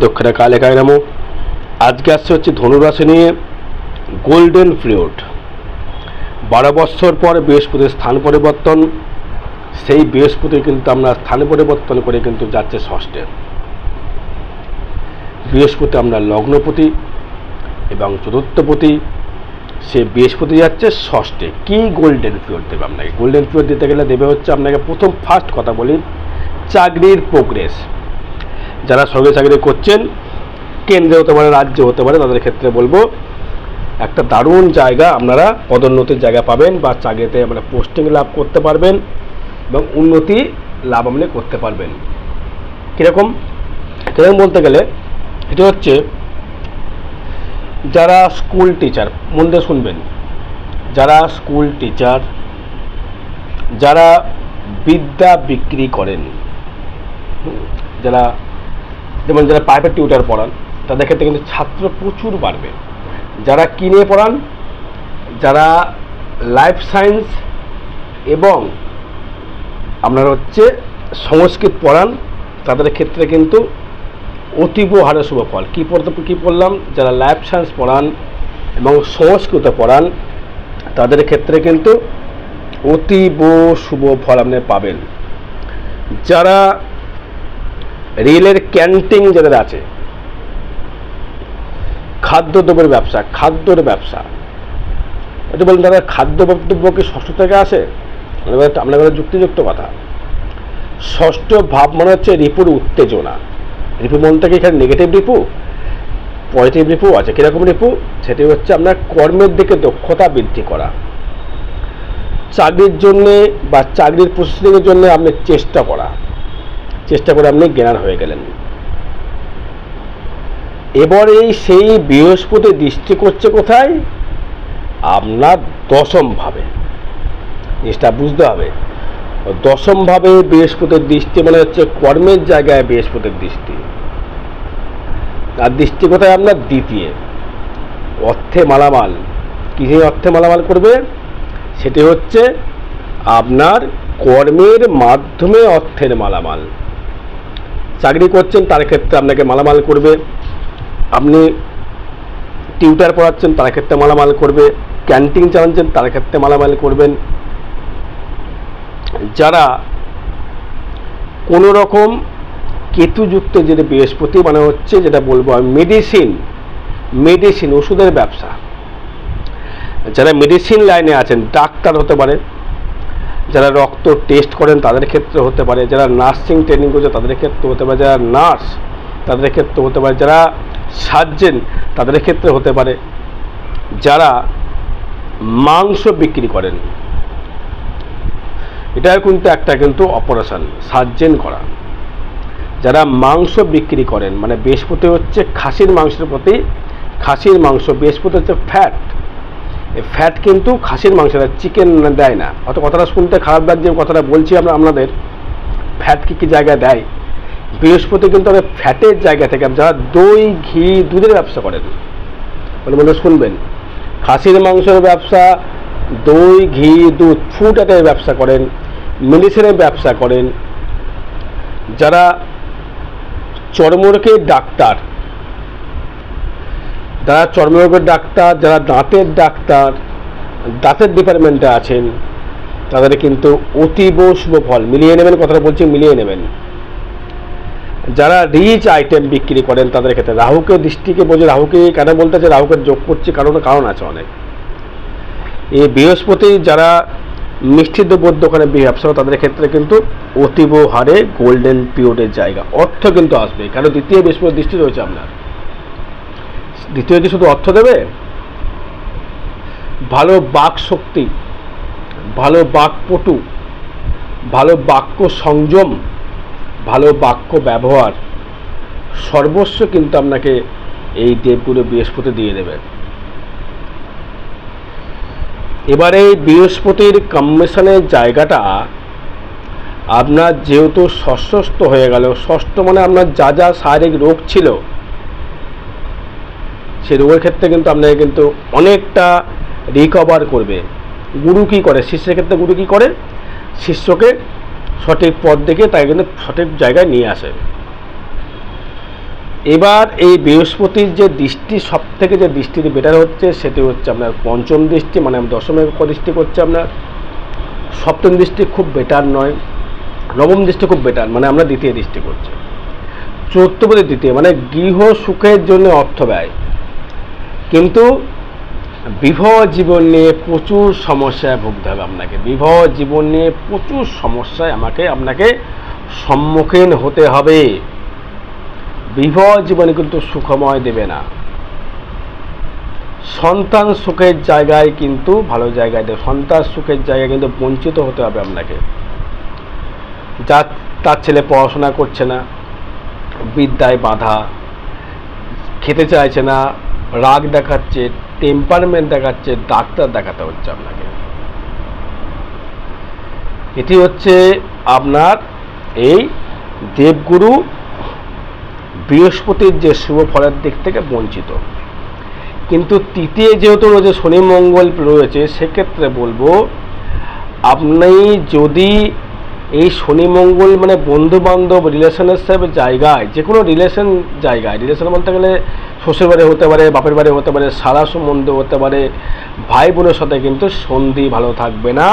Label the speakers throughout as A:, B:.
A: দক্ষিণা কালে কায় নামো। আজকে আসছে হচ্ছে ধনুরাশি নিয়ে গোল্ডেন পিরিয়ড। 12 বৎসর পর বৃহস্পতির স্থান পরিবর্তন, সেই বৃহস্পতি কিন্তু আমরা স্থান পরিবর্তন করে কিন্তু যাচ্ছে ষষ্ঠে। বৃহস্পতি আমরা লগ্নপতি এবং চতুর্থপতি, সে বৃহস্পতি যাচ্ছে ষষ্ঠে। কি গোল্ডেন পিরিয়ড দেবে আপনাকে? গোল্ডেন পিরিয়ড দিতে গেলে দেবে হচ্ছে আপনাকে ফার্স্ট কথা বলি, চাকরির প্রোগ্রেস। যারা সরকারি চাকরি করছেন, কেন্দ্রে হতে পারে, রাজ্যে হতে পারে, তাদের ক্ষেত্রে বলবো একটা দারুণ জায়গা আপনারা পদোন্নতির জায়গা পাবেন বা চাকরিতে মানে পোস্টিং লাভ করতে পারবেন এবং উন্নতি লাভ আপনি করতে পারবেন। কীরকম বলতে গেলে এটা হচ্ছে যারা স্কুল টিচার, মন দিয়ে শুনবেন, যারা স্কুল টিচার, যারা বিদ্যা বিক্রি করেন, যারা যেমন যারা প্রাইভেট টিউটার পড়ান, তাদের ক্ষেত্রে কিন্তু ছাত্র প্রচুর বাড়বে। যারা কিনে পড়ান, যারা লাইফ সায়েন্স এবং আপনার হচ্ছে সংস্কৃত পড়ান, তাদের ক্ষেত্রে কিন্তু অতীব হারে শুভ ফল। কী পড়লাম? যারা লাইফ সায়েন্স পড়ান এবং সংস্কৃত পড়ান, তাদের ক্ষেত্রে কিন্তু অতীব শুভ ফল আপনি পাবেন। যারা রেলের ক্যান্টিন যাদের আছে, খাদ্যদ্রব্যের ব্যবসা, খাদ্যর ব্যবসা, এটা বলুন তাদের খাদ্য বক্তব্য কি ষষ্ঠ থেকে আসে? আপনাদের যুক্তিযুক্ত কথা। ষষ্ঠ ভাব মানে হচ্ছে রিপুর উত্তেজনা। রিপু মন থেকে এখানে নেগেটিভ রিপু, পজিটিভ রিপু আছে। কীরকম রিপু? সেটি হচ্ছে আপনার কর্মের দিকে দক্ষতা বৃদ্ধি করা, চাকরির জন্যে বা চাকরির প্রস্তুতির জন্য আপনি চেষ্টা করে আপনি জ্ঞান হয়ে গেলেন। এবারে সেই বৃহস্পতি দৃষ্টি করছে কোথায়? আপনার দশম ভাবে। জিনিসটা বুঝতে হবে, দশম ভাবে বৃহস্পতির দৃষ্টি মানে হচ্ছে কর্মের জায়গায় বৃহস্পতির দৃষ্টি। আর দৃষ্টি কোথায়? আপনার দ্বিতীয়, অর্থে মালামাল। কিসে অর্থে মালামাল করবে? সেটি হচ্ছে আপনার কর্মের মাধ্যমে অর্থের মালামাল। চাকরি করছেন, তার ক্ষেত্রে আপনাকে মালামাল করবে। আপনি টিউটার পড়াচ্ছেন, তার ক্ষেত্রে মালামাল করবে। ক্যান্টিন চালাচ্ছেন, তার ক্ষেত্রে মালামাল করবেন। যারা কোনো রকম কেতুযুক্ত যেটা বৃহস্পতি মানে হচ্ছে যেটা বলবো আমি মেডিসিন ওষুধের ব্যবসা, যারা মেডিসিন লাইনে আছেন, ডাক্তার হতে পারে, যারা রক্ত টেস্ট করেন তাদের ক্ষেত্রে হতে পারে, যারা নার্সিং ট্রেনিং করছে তাদের ক্ষেত্রে হতে পারে, যারা নার্স তাদের ক্ষেত্রে হতে পারে, যারা সার্জেন তাদের ক্ষেত্রে হতে পারে, যারা মাংস বিক্রি করেন, এটা কিন্তু অপারেশন সার্জেন করা। যারা মাংস বিক্রি করেন, মানে বৃহস্পতি হচ্ছে খাসির মাংসের প্রতি, খাসির মাংস, বৃহস্পতি হচ্ছে ফ্যাট। এই ফ্যাট কিন্তু খাসির মাংস দেয়, চিকেন দেয় না। অত কথাটা শুনতে খারাপ লাগছে, কথাটা বলছি আমরা আপনাদের। ফ্যাট কী জায়গায় দেয়? বৃহস্পতি কিন্তু আমাদের ফ্যাটের জায়গা থেকে, যারা দই, ঘি, দুধের ব্যবসা করেন, বলে শুনবেন, খাসির মাংসের ব্যবসা, দই, ঘি, দুধ, ফুড আইটেমের ব্যবসা করেন, মেডিসিনের ব্যবসা করেন, যারা চর্মরোগের ডাক্তার, যারা চর্মরোগের ডাক্তার, যারা দাঁতের ডাক্তার, দাঁতের ডিপার্টমেন্টে আছেন, তাদের কিন্তু অতীব শুভ ফল। মিলিয়ে নেবেন, কথাটা বলছি, মিলিয়ে নেবেন। যারা রিচ আইটেম বিক্রি করেন, তাদের ক্ষেত্রে রাহুকে দৃষ্টিকে বোঝে। রাহুকে কেন বলতেছে? রাহুকে যোগ করছি কারণ আছে অনেক। এই বৃহস্পতি যারা মিষ্টি দ্রব্যের দোকানে ব্যবসা, তাদের ক্ষেত্রে কিন্তু অতীব হারে গোল্ডেন পিরিয়ডের জায়গা। অর্থ কিন্তু আসবে, কারণ দ্বিতীয় বৃহস্পতির দৃষ্টি রয়েছে আপনার। দ্বিতীয় কি শুধু অর্থ দেবে? ভালো বাক শক্তি, ভালো বাকপটু, ভালো বাক্য সংযম, ভালো বাক্য ব্যবহার, সর্বস্ব কিন্তু আপনাকে এই দেবগুলো বৃহস্পতি দিয়ে দেবে। এবারে বৃহস্পতির কম্বিনেশনের জায়গাটা আপনার যেহেতু ষষ্ঠ হয়ে গেল, ষষ্ঠ মানে আপনার যা যা শারীরিক রোগ ছিল, সেই রোগের ক্ষেত্রে কিন্তু আপনাকে কিন্তু অনেকটা রিকভার করবে। গুরু কী করে? শিষ্যের ক্ষেত্রে গুরু কী করে? শিষ্যকে সঠিক পথ দেখে তাই কিন্তু সঠিক জায়গায় নিয়ে আসে। এবার এই বৃহস্পতির যে দৃষ্টি সব থেকে যে দৃষ্টিটি বেটার হচ্ছে সেটি হচ্ছে আপনার পঞ্চম দৃষ্টি, মানে দশমে দৃষ্টি করছে আপনার। সপ্তম দৃষ্টি খুব বেটার নয়, নবম দৃষ্টি খুব বেটার, মানে আমরা দ্বিতীয় দৃষ্টি করছি। চতুর্থপতি দ্বিতীয়, মানে গৃহ সুখের জন্য অর্থ ব্যয়, কিন্তু বিবাহ জীবন নিয়ে প্রচুর সমস্যায় ভুগতে হবে আপনাকে। বিবাহ জীবন নিয়ে প্রচুর সমস্যায় আপনাকে সম্মুখীন হতে হবে। বিবাহ জীবনে কিন্তু সুখময় দেবে না। সন্তান সুখের জায়গায় কিন্তু ভালো জায়গায় দেবে, সন্তান সুখের জায়গায় কিন্তু বঞ্চিত হতে হবে আপনাকে। তার ছেলে পড়াশোনা করছে না, বিদ্যায় বাধা, খেতে চাইছে না, রাগ দেখাচ্ছে, টেম্পারমেন্ট দেখাচ্ছে, ডাক্তার দেখাতে হচ্ছে আপনাকে। এটি হচ্ছে আপনার এই দেবগুরু বৃহস্পতির যে শুভ ফলের দিক থেকে বঞ্চিত। কিন্তু তৃতীয় যেহেতু রয়েছে শনি মঙ্গল রয়েছে, সেক্ষেত্রে বলবো আপনি যদি এই শনি মঙ্গল মানে বন্ধু বান্ধব রিলেশনশিপ জায়গায়, যে কোনো রিলেশন জায়গায়, রিলেশন বলতে গেলে শ্বশুর বাড়ি হতে পারে, বাপের বাড়ি হতে পারে, সারা সম্বন্ধ হতে পারে, ভাই বোনের সাথে কিন্তু সন্ধি ভালো থাকবে না,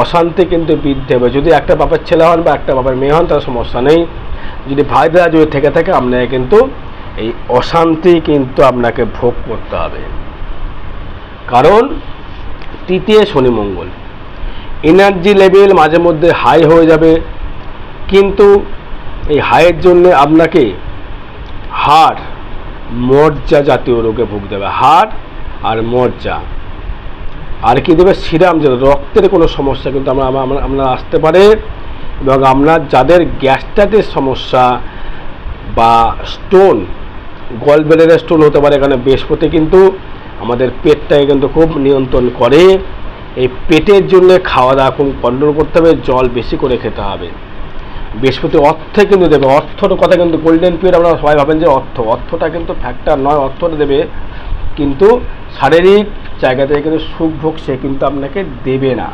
A: অশান্তি কিন্তু বৃদ্ধি হবে। যদি একটা বাপের ছেলে হন বা একটা বাপের মেয়ে হন তার সমস্যা নেই, যদি ভাই দ্বারা যদি থেকে থাকে আপনাকে কিন্তু এই অশান্তি কিন্তু আপনাকে ভোগ করতে হবে। কারণ তৃতীয় শনি মঙ্গল, এনার্জি লেভেল মাঝে মধ্যে হাই হয়ে যাবে, কিন্তু এই হাইয়ের জন্য আপনাকে হাড় মজ্জা জাতীয় রোগে ভুগতে হবে। হাড় আর মজ্জা, আর কি দেবে, সিরাম, যে রক্তের কোনো সমস্যা কিন্তু আপনার আসতে পারে। এবং আপনার যাদের গ্যাস্ট্রাইটিস সমস্যা বা স্টোন, গলব্লাডারের স্টোন হতে পারে, এখানে বৃহস্পতি কিন্তু আমাদের পেটটাকে কিন্তু খুব নিয়ন্ত্রণ করে। এই পেটের জন্য খাওয়া দাওয়া খুব কন্ট্রোল করতে হবে, জল বেশি করে খেতে হবে। বৃহস্পতি অর্থে কিন্তু দেবে, অর্থর কথা কিন্তু গোল্ডেন পিরিয়ড আপনারা সবাই ভাবেন যে অর্থটা কিন্তু ফ্যাক্টর নয়, অর্থটা দেবে, কিন্তু শারীরিক জায়গা থেকে কিন্তু সুখ ভোগ সে কিন্তু আপনাকে দেবে না।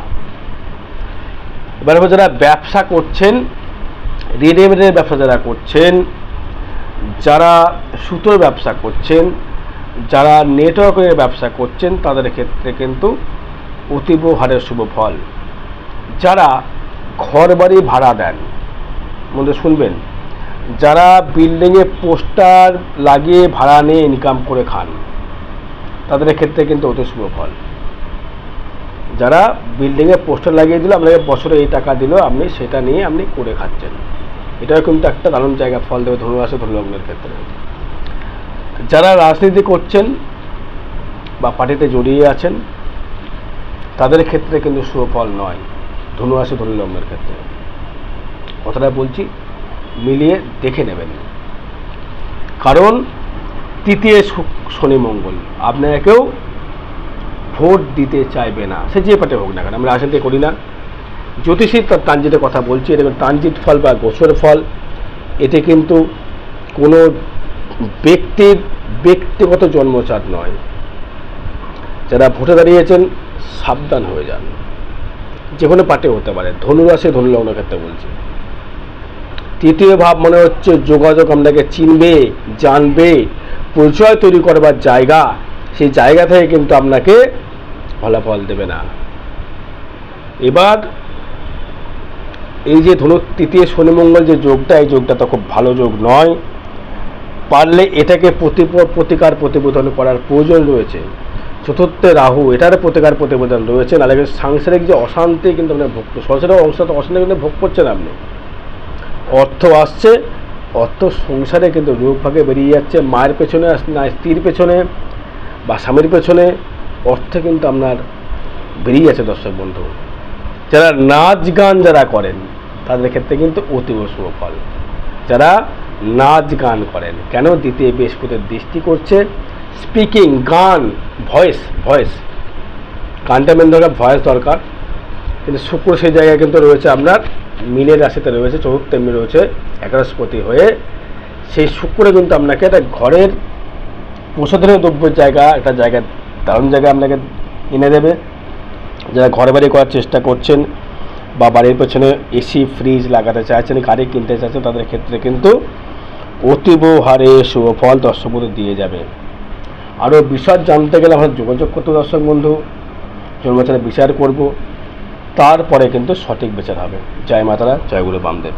A: এবার যারা ব্যবসা করছেন, রেডিমেডের ব্যবসা যারা করছেন, যারা সুতোর ব্যবসা করছেন, যারা নেটওয়ার্কের ব্যবসা করছেন, তাদের ক্ষেত্রে কিন্তু অতীব হারে শুভ ফল। যারা ঘর বাড়ি ভাড়া দেন, মধ্যে শুনবেন, যারা বিল্ডিংয়ে পোস্টার লাগিয়ে ভাড়া নিয়ে ইনকাম করে খান, তাদের ক্ষেত্রে কিন্তু অতি শুভ ফল। যারা বিল্ডিংয়ে পোস্টার লাগিয়ে দিল, আপনাকে বছরে এই টাকা দিল, আপনি সেটা নিয়ে আপনি করে খাচ্ছেন, এটাও কিন্তু একটা দারুণ জায়গা ফল দেবে ধনু রাশি ধনু লগ্নের ক্ষেত্রে। যারা রাজনীতি করছেন বা পার্টিতে জড়িয়ে আছেন, তাদের ক্ষেত্রে কিন্তু শুভ ফল নয় ধনু রাশি ধনু লগ্নের ক্ষেত্রে। কথাটা বলছি, মিলিয়ে দেখে নেবেন। কারণ তৃতীয় শনি মঙ্গল আপনাকেও ভোট দিতে চাইবে না, সে যে পার্টি হোক না কেন। আমরা রাজনীতি করি না, জ্যোতিষীর তার ট্রানজিটের কথা বলছি। এটা ট্রানজিট ফল বা গোচর ফল, এতে কিন্তু কোনো ব্যক্তির ব্যক্তিগত জন্মচাঁদ নয়। যারা ভোটে দাঁড়িয়েছেন সাবধান হয়ে যান, যে কোনো পার্টি হতে পারে। ধনুরাশি ধনু লগ্নের ক্ষেত্রে বলছি। তৃতীয় ভাব মনে হচ্ছে যোগাযোগ, আপনাকে চিনবে, জানবে, পরিচয় তৈরি করবার জায়গা, সেই জায়গা থেকে কিন্তু আপনাকে ফলাফল দেবে না। এবার এই যে ধনু তৃতীয় শনি মঙ্গল যে যোগটা, এই যোগটা তো খুব ভালো যোগ নয়। পারলে এটাকে প্রতিকার প্রতিবোধন করার প্রয়োজন রয়েছে। চতুর্থে রাহু, এটার প্রতিকার প্রতিবেদন রয়েছে। নাহলে সাংসারিক যে অশান্তি কিন্তু আপনি ভোগ, সংসারের অশান্তি কিন্তু ভোগ করছেন আপনি। অর্থ আসছে, অর্থ সংসারে কিন্তু রোগ ভাগে বেরিয়ে যাচ্ছে, মায়ের পেছনে না স্ত্রীর পেছনে বা স্বামীর পেছনে অর্থে কিন্তু আপনার বেরিয়ে যাচ্ছে। দর্শক বন্ধু, যারা নাচ গান যারা করেন, তাদের ক্ষেত্রে কিন্তু অতীব শুভ ফল। যারা নাচ গান করেন, কেন দ্বিতীয় বৃহস্পতির দৃষ্টি করছে, স্পিকিং, গান, ভয়েস গানটা মেন দরকার, ভয়েস দরকার। কিন্তু শুক্র সেই জায়গায় কিন্তু রয়েছে আপনার মিনের রাশিতে রয়েছে, চতুর্থ মিন রয়েছে একাদশপতি হয়ে। সেই শুক্রে কিন্তু আপনাকে একটা ঘরের প্রসাধনীয় দ্রব্যের জায়গা, একটা জায়গা, দারুণ জায়গা আপনাকে এনে দেবে। যারা ঘর বাড়ি করার চেষ্টা করছেন বা বাড়ির পেছনে এসি ফ্রিজ লাগাতে চাইছেন, গাড়ি কিনতে চাইছেন, তাদের ক্ষেত্রে কিন্তু অতীব হারে শুভফল দর্শক বন্ধু দিয়ে যাবে। আরও বিশদ জানতে গেলে আমরা যোগাযোগ করতে দর্শক বন্ধু, জন্মচারে বিচার করব, তারপরে কিন্তু সঠিক বিচার হবে। জয় মাতারা, জয় গুরু বামদেব।